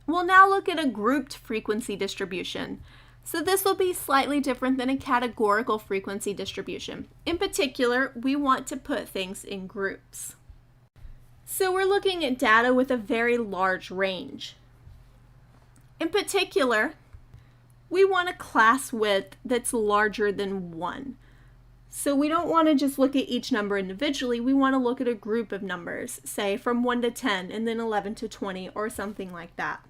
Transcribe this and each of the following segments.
We'll now look at a grouped frequency distribution. So this will be slightly different than a categorical frequency distribution. In particular, we want to put things in groups. So we're looking at data with a very large range. In particular, we want a class width that's larger than 1. So we don't want to just look at each number individually, we want to look at a group of numbers, say from 1 to 10 and then 11 to 20 or something like that.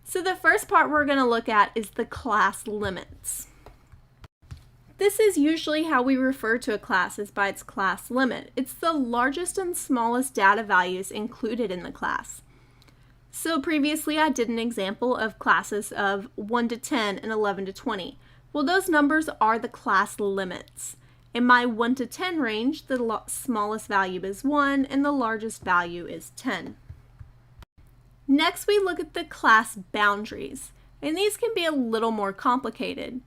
So the first part we're going to look at is the class limits. This is usually how we refer to a class, is by its class limit. It's the largest and smallest data values included in the class. So previously I did an example of classes of 1 to 10 and 11 to 20. Well, those numbers are the class limits. In my 1 to 10 range, the smallest value is 1 and the largest value is 10. Next, we look at the class boundaries, and these can be a little more complicated.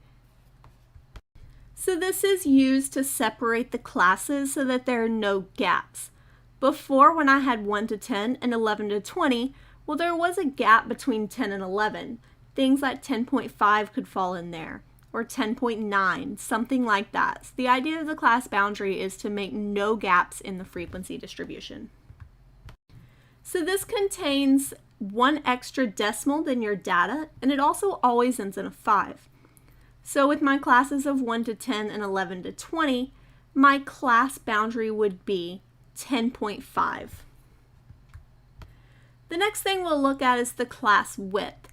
So this is used to separate the classes so that there are no gaps. Before, when I had 1 to 10 and 11 to 20, well, there was a gap between 10 and 11. Things like 10.5 could fall in there, or 10.9, something like that. So the idea of the class boundary is to make no gaps in the frequency distribution. So this contains one extra decimal than your data, and it also always ends in a 5. So with my classes of 1 to 10 and 11 to 20, my class boundary would be 10.5. The next thing we'll look at is the class width.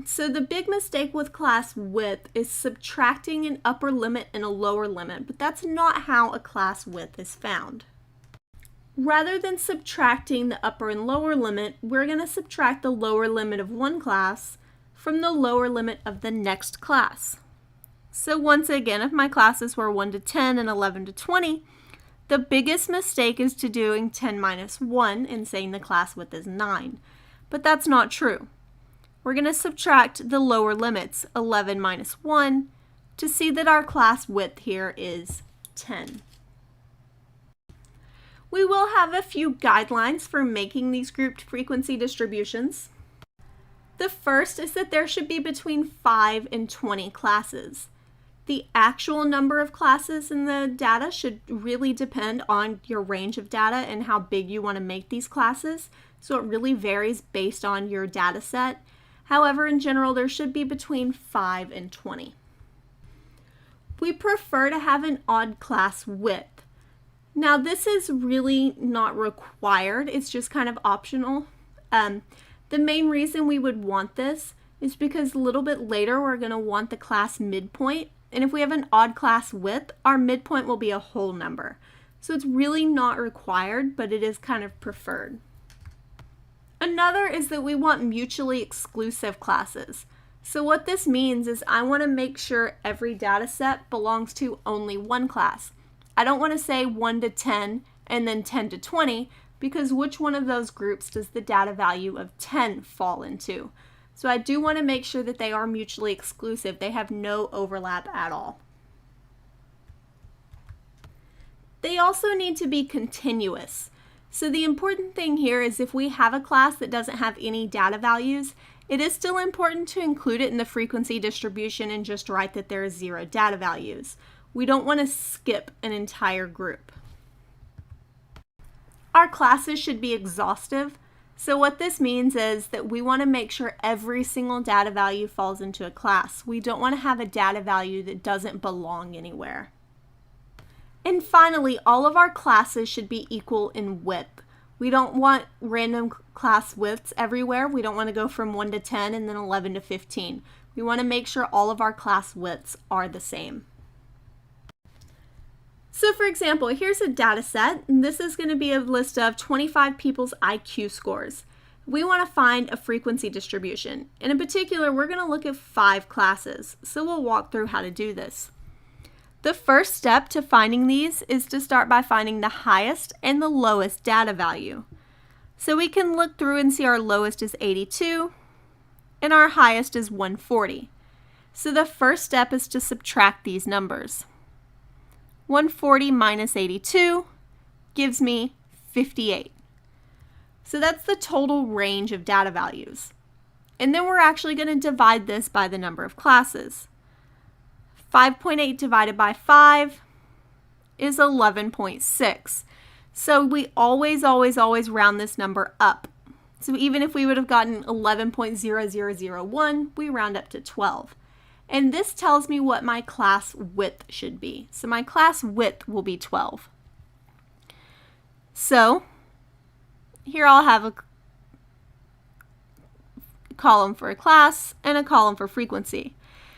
So the big mistake with class width is subtracting an upper limit and a lower limit, but that's not how a class width is found. Rather than subtracting the upper and lower limit, we're going to subtract the lower limit of one class from the lower limit of the next class. So once again, if my classes were 1 to 10 and 11 to 20, the biggest mistake is to doing 10 minus 1 and saying the class width is 9. But that's not true. We're going to subtract the lower limits, 11 minus 1, to see that our class width here is 10. We will have a few guidelines for making these grouped frequency distributions. The first is that there should be between 5 and 20 classes. The actual number of classes in the data should really depend on your range of data and how big you want to make these classes, so it really varies based on your data set. However, in general, there should be between 5 and 20. We prefer to have an odd class width. Now, this is really not required, it's just kind of optional. The main reason we would want this is because a little bit later we're going to want the class midpoint, and if we have an odd class width, our midpoint will be a whole number. So it's really not required, but it is kind of preferred. Another is that we want mutually exclusive classes. So what this means is I want to make sure every data set belongs to only one class. I don't want to say 1 to 10 and then 10 to 20, because which one of those groups does the data value of 10 fall into? So I do want to make sure that they are mutually exclusive. They have no overlap at all. They also need to be continuous. So the important thing here is if we have a class that doesn't have any data values, it is still important to include it in the frequency distribution and just write that there is 0 data values. We don't want to skip an entire group. Our classes should be exhaustive. So what this means is that we want to make sure every single data value falls into a class. We don't want to have a data value that doesn't belong anywhere. And finally, all of our classes should be equal in width. We don't want random class widths everywhere. We don't want to go from 1 to 10 and then 11 to 15. We want to make sure all of our class widths are the same. So for example, here's a data set, and this is going to be a list of 25 people's IQ scores. We want to find a frequency distribution, and in particular, we're going to look at 5 classes, so we'll walk through how to do this. The first step to finding these is to start by finding the highest and the lowest data value. So we can look through and see our lowest is 82, and our highest is 140. So the first step is to subtract these numbers. 140 minus 82 gives me 58. So that's the total range of data values. And then we're actually going to divide this by the number of classes. 5.8 divided by 5 is 11.6. So we always round this number up. So even if we would have gotten 11.0001, we round up to 12. And this tells me what my class width should be. So my class width will be 12. So here I'll have a column for a class and a column for frequency.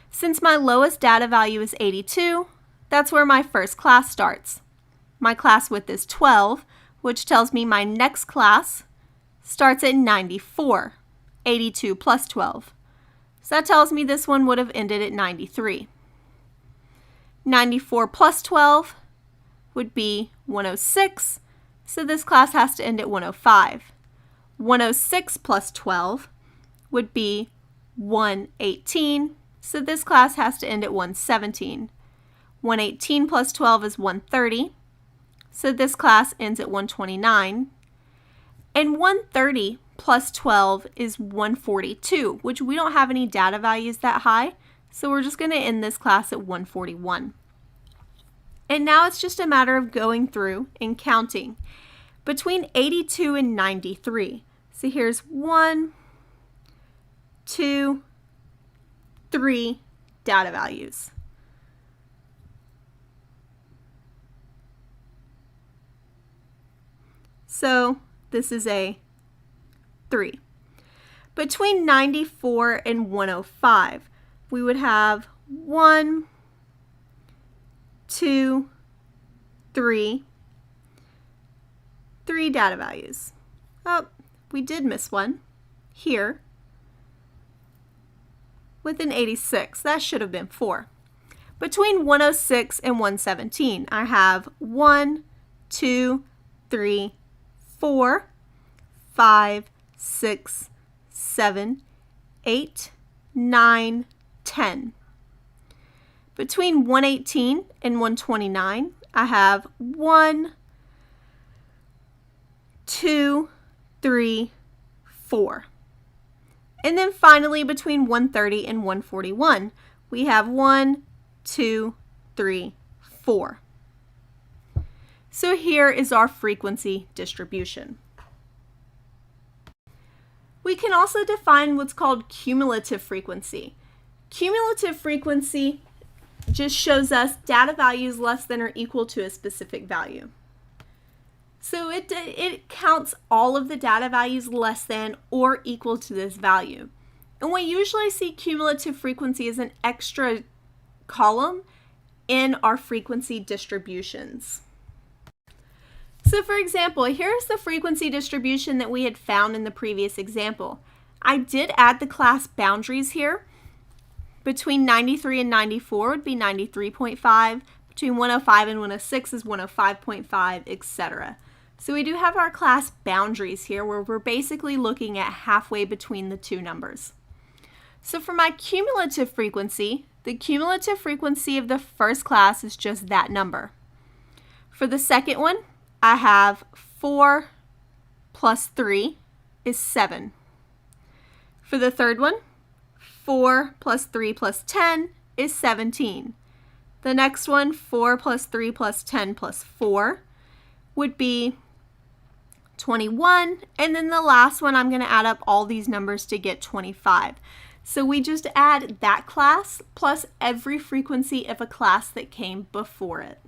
Since my lowest data value is 82, that's where my first class starts. My class width is 12, which tells me my next class starts at 94, 82 plus 12. So that tells me this one would have ended at 93. 94 plus 12 would be 106, so this class has to end at 105. 106 plus 12 would be 118, so this class has to end at 117. 118 plus 12 is 130, so this class ends at 129. And 130 plus 12 is 142, which we don't have any data values that high, so we're just going to end this class at 141. And now it's just a matter of going through and counting between 82 and 93. So here's 1, 2, 3 data values. So this is a 3. Between 94 and 105, we would have 1, 2, 3 data values. Oh, we did miss one here with an 86. That should have been 4. Between 106 and 117, I have 1, 2, 3, 4, 5, 6, 7, 8, 9, 10. Between 118 and 129, I have 1, 2, 3, 4. And then finally, between 130 and 141, we have 1, 2, 3, 4. So here is our frequency distribution. We can also define what's called cumulative frequency. Cumulative frequency just shows us data values less than or equal to a specific value. So it counts all of the data values less than or equal to this value. And we usually see cumulative frequency as an extra column in our frequency distributions. So for example, here's the frequency distribution that we had found in the previous example. I did add the class boundaries here. Between 93 and 94 would be 93.5. Between 105 and 106 is 105.5, etc. So we do have our class boundaries here where we're basically looking at halfway between the two numbers. So for my cumulative frequency, the cumulative frequency of the first class is just that number. For the second one, I have 4 plus 3 is 7. For the third one, 4 plus 3 plus 10 is 17. The next one, 4 plus 3 plus 10 plus 4, would be 21. And then the last one, I'm going to add up all these numbers to get 25. So we just add that class plus every frequency of a class that came before it.